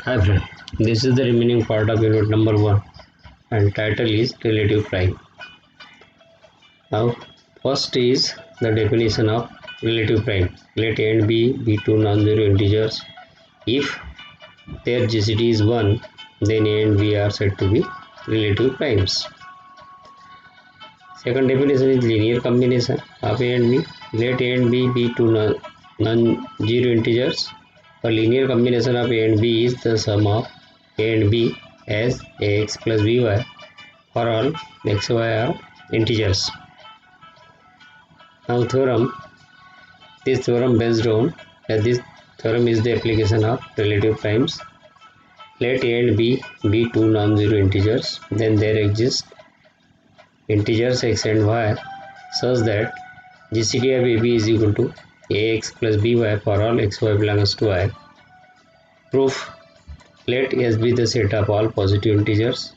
Hi friend, this is the remaining part of unit number 1 and title is relative prime. Now first is the definition of relative prime. Let a and b be two non-zero integers. If their GCD is 1, then a and b are said to be relative primes. Second definition is linear combination of a and b. Let a and b be two non-zero integers. A linear combination of a and b is the sum of a and b as ax plus by for all x y are integers. Now theorem. This theorem based on this theorem is the application of relative primes. Let a and b be two non-zero integers, then there exist integers x and y such that GCD of AB is equal to ax plus by for all x y belongs to I. Proof. Let S be the set of all positive integers.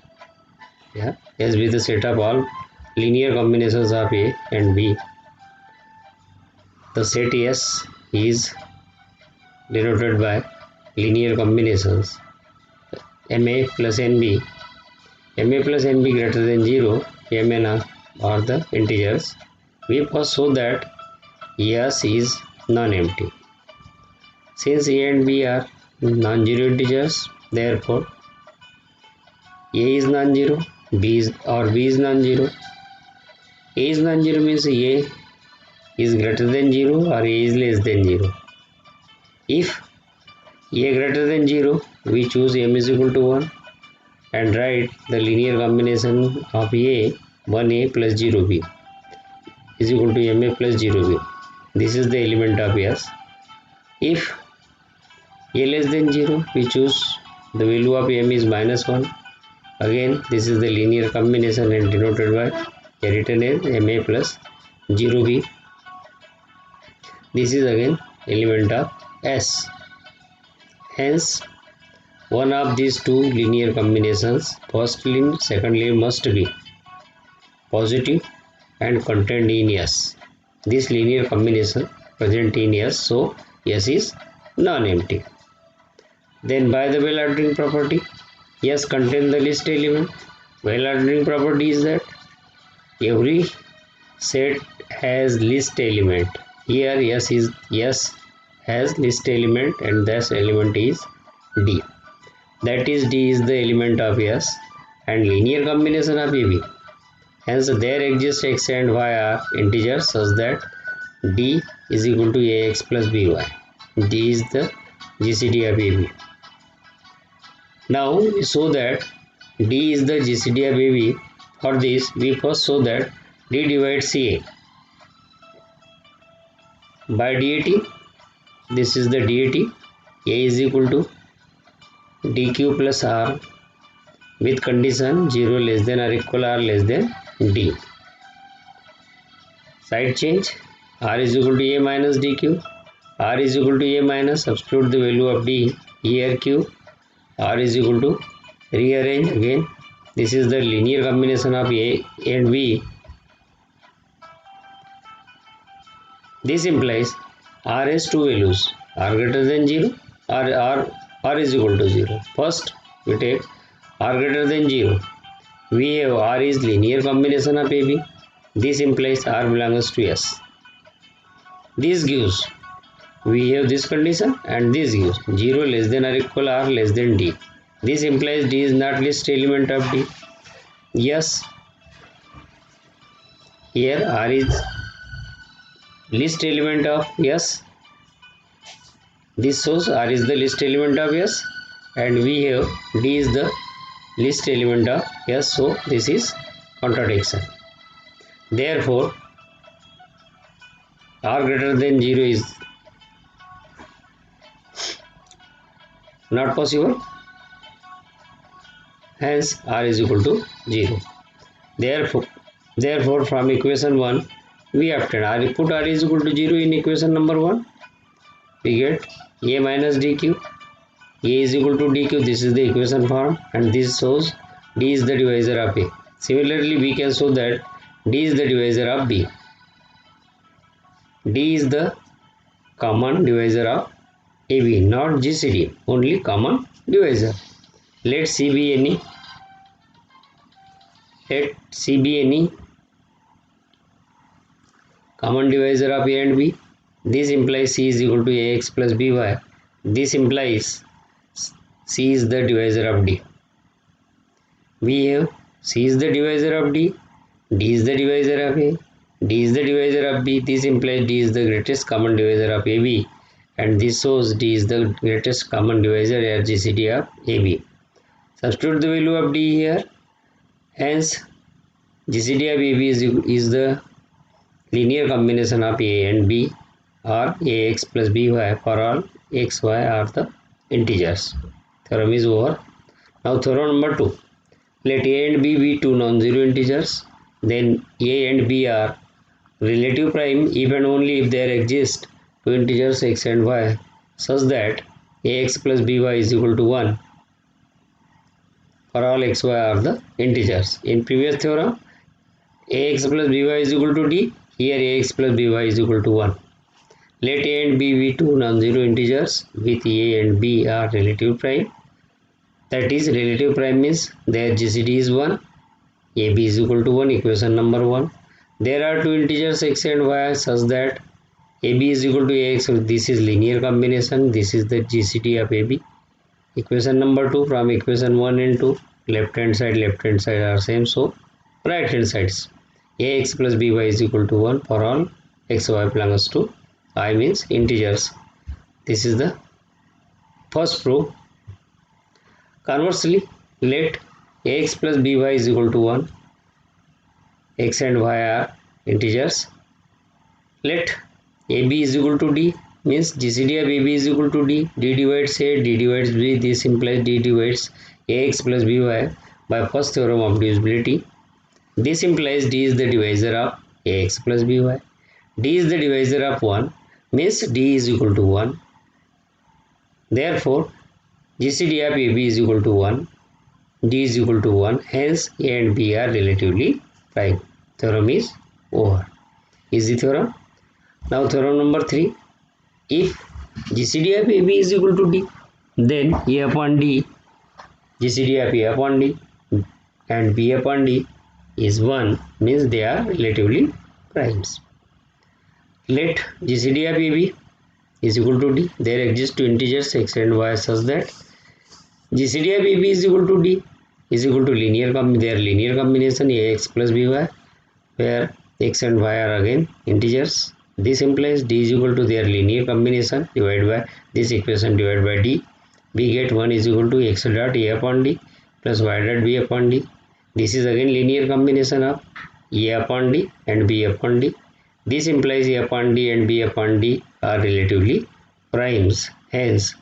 S be the set of all linear combinations of A and B. The set S is denoted by linear combinations MA plus NB. MA plus NB greater than 0, MN are the integers. We first show that S is non-empty. Since A and B are non-zero integers, therefore A is non-zero, B is non-zero. A is non-zero means A is greater than 0 or A is less than 0. If A greater than 0, we choose M is equal to 1 and write the linear combination of A 1A plus 0B is equal to MA plus 0B. This is the element of S. If A less than 0, we choose the value of M is minus 1. Again, this is the linear combination and denoted by written as MA plus 0B. This is again element of S. Hence, one of these two linear combinations, first line, second line must be positive and contained in S. This linear combination present in S, so S is non-empty. Then by the well-ordering property, S contains the least element. Well-ordering property is that every set has least element. Here S has least element and this element is D. That is D is the element of S and linear combination of AB. Hence there exists x and y are integers such that D is equal to ax plus by. D is the GCD of AB. Now we show that D is the GCD of AB. For this we first show that D divides A by DAT. This is the DAT. A is equal to DQ plus R with condition 0 less than or equal R less than D. Side change. R is equal to A minus DQ. R is equal to A minus, substitute the value of D here Q. R is equal to, rearrange again. This is the linear combination of A and B. This implies R has two values, R greater than 0 or R is equal to 0. First we take R greater than 0. We have R is linear combination of AB. This implies R belongs to S. This gives, we have this condition and this gives 0 less than or equal R less than D. This implies D is not least element of D. Yes, here R is least element of S. This shows R is the least element of S and we have D is the least element of S, so this is contradiction. Therefore, R greater than 0 is not possible. Hence, R is equal to 0. Therefore, from equation 1, we obtain R. Put R is equal to 0 in equation number 1. We get A minus DQ. A is equal to DQ. This is the equation form and this shows D is the divisor of A. Similarly, we can show that D is the divisor of B. D is the common divisor of AB, not GCD, only common divisor. Let C be any. Let C be any common divisor of A and B. This implies C is equal to AX plus BY. This implies C is the divisor of D. We have C is the divisor of D, D is the divisor of A, D is the divisor of B. This implies D is the greatest common divisor of AB, and this shows D is the greatest common divisor or GCD of AB. Substitute the value of D here. Hence, GCD of AB is the linear combination of A and B, or AX plus BY for all x, y are the integers. Theorem is over. Now theorem number 2. Let A and B be two non-zero integers. Then A and B are relative prime if and only if there exist two integers x and y such that AX plus BY is equal to 1 for all x, y are the integers. In previous theorem, AX plus BY is equal to D. Here AX plus BY is equal to 1. Let A and B be two non-zero integers with A and B are relative prime. That is, relative prime means their GCD is 1, AB is equal to 1, equation number 1. There are two integers x and y such that AB is equal to AX. This is linear combination. This is the GCD of AB. Equation number 2, from equation 1 and 2, left hand side are same. So right hand sides, AX plus BY is equal to 1 for all x, y belongs to I means integers. This is the first proof. Conversely, let AX plus BY is equal to 1. X and y are integers. Let AB is equal to D, means GCD of AB is equal to D. D divides A, D divides B. This implies D divides AX plus BY by first theorem of divisibility. This implies D is the divisor of AX plus BY. D is the divisor of 1, means D is equal to 1. Therefore, GCD of AB is equal to 1, D is equal to 1, hence A and B are relatively prime. Theorem is over. Easy theorem. Now theorem number 3. If GCD of AB is equal to D, then A upon D, GCD of A upon D and B upon D is 1, means they are relatively primes. Let GCD of AB is equal to D. There exist two integers x and y such that GCD of AB is equal to D is equal to their linear combination AX plus BY, where x and y are again integers. This implies D is equal to their linear combination divided by this equation divided by D. We get 1 is equal to x dot A upon D plus y dot B upon D. This is again linear combination of A upon D and B upon D. This implies A upon D and B upon D are relatively primes. Hence,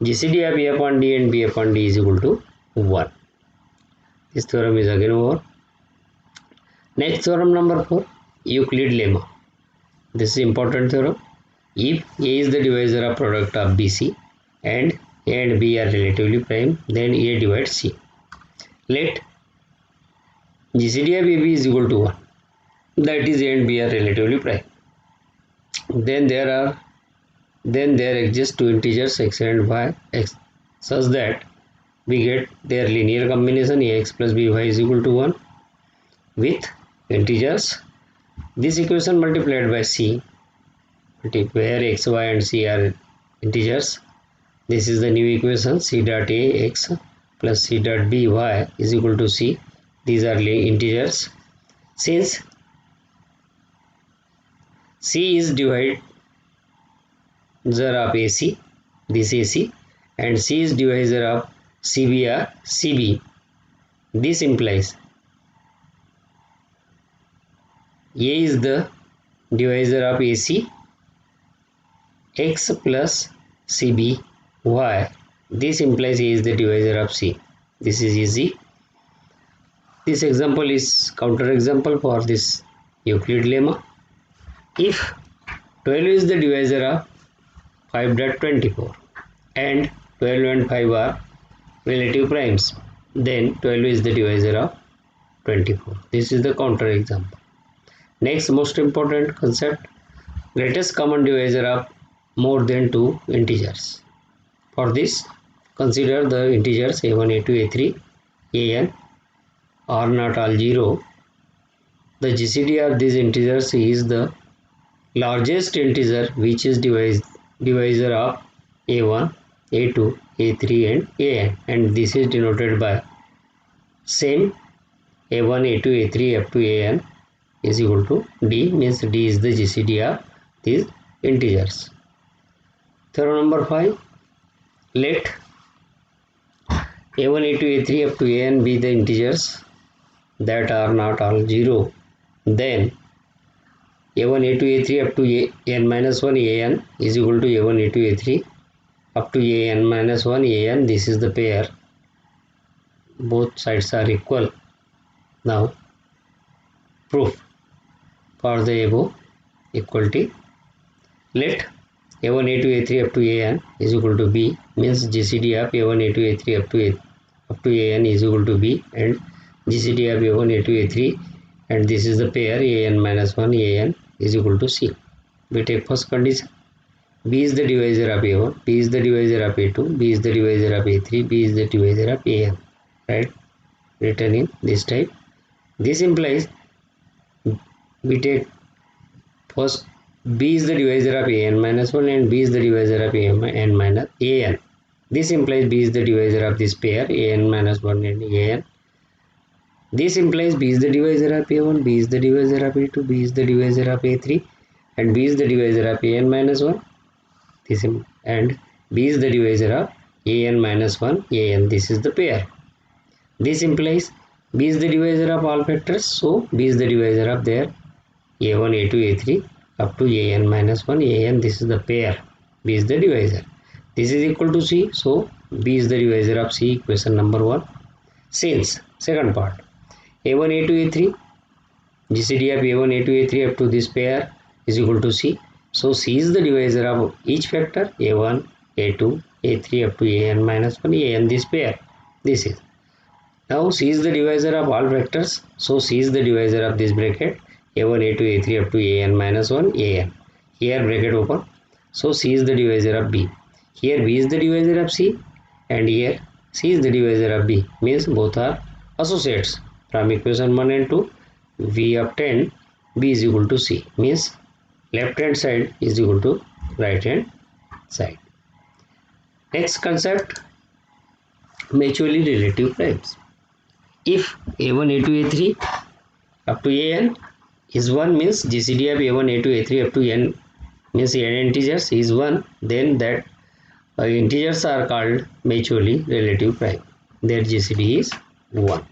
GCD of A upon D and B upon D is equal to 1. This theorem is again over. Next theorem number 4, Euclid lemma. This is important theorem. If A is the divisor of product of BC and A and B are relatively prime, then A divides C. Let GCD of AB is equal to 1. That is, A and B are relatively prime. Then there exist two integers x and y such that we get their linear combination AX plus BY is equal to 1 with integers. This equation multiplied by C, where x, y and C are integers. This is the new equation, C dot A x plus C dot B y is equal to C. These are integers. Since C is divisor of AC, this AC, and C is divisor of CB or CB, this implies A is the divisor of AC, x plus CB y. This implies A is the divisor of C. This is easy. This example is counter example for this Euclid lemma. If 12 is the divisor of 5.24 and 12 and 5 are relative primes, then 12 is the divisor of 24. This is the counter example. Next most important concept, greatest common divisor of more than two integers. For this, consider the integers a1, a2, a3, an are not all 0. The GCD of these integers is the largest integer which is divisor of a1, a2, a3 and an, and this is denoted by same a1, a2, a3 up to an is equal to d, means d is the GCD of these integers. Theorem number 5. Let a1, a2, a3 up to an be the integers that are not all 0. Then a1, a2, a3 up to an minus 1 an is equal to a1, a2, a3 up to an minus 1 an. This is the pair. Both sides are equal. Now proof for the above equality. Let a1, a2, a3 up to an is equal to b, means GCD of a1, a2, a3 up to an is equal to b, and GCD of a1, a2, a3, and this is the pair an minus 1 an is equal to c. We take first condition. B is the divisor of a1, B is the divisor of a2, B is the divisor of a3, B is the divisor of an, right? Written in this type. This implies we take first B is the divisor of an minus 1 and B is the divisor of an minus an. This implies B is the divisor of this pair an minus 1 and an. This implies B is the divisor of a1, B is the divisor of a2, B is the divisor of a3, and B is the divisor of an minus 1. This and B is the divisor of an minus 1 an. This is the pair. This implies B is the divisor of all factors, so B is the divisor of their a1, a2, a3 up to an minus 1 an. This is the pair. B is the divisor. This is equal to C, so B is the divisor of C. Equation number 1. Since second part, a1, a2, a3, GCD of a1, a2, a3 up to this pair is equal to C. So C is the divisor of each factor a1, a2, a3 up to an minus 1 an, this pair. This is. Now C is the divisor of all vectors, so C is the divisor of this bracket a1, a2, a3 up to an minus 1 an. Here bracket open, so C is the divisor of B. Here B is the divisor of C, and here C is the divisor of B, means both are associates. From equation 1 and 2 we obtain B is equal to C, means left hand side is equal to right hand side. Next concept, mutually relative primes. If a1, a2, a3 up to an is 1, means GCD of a1, a2, a3 up to n means n integers is 1, then that integers are called mutually relative prime. Their GCD is 1.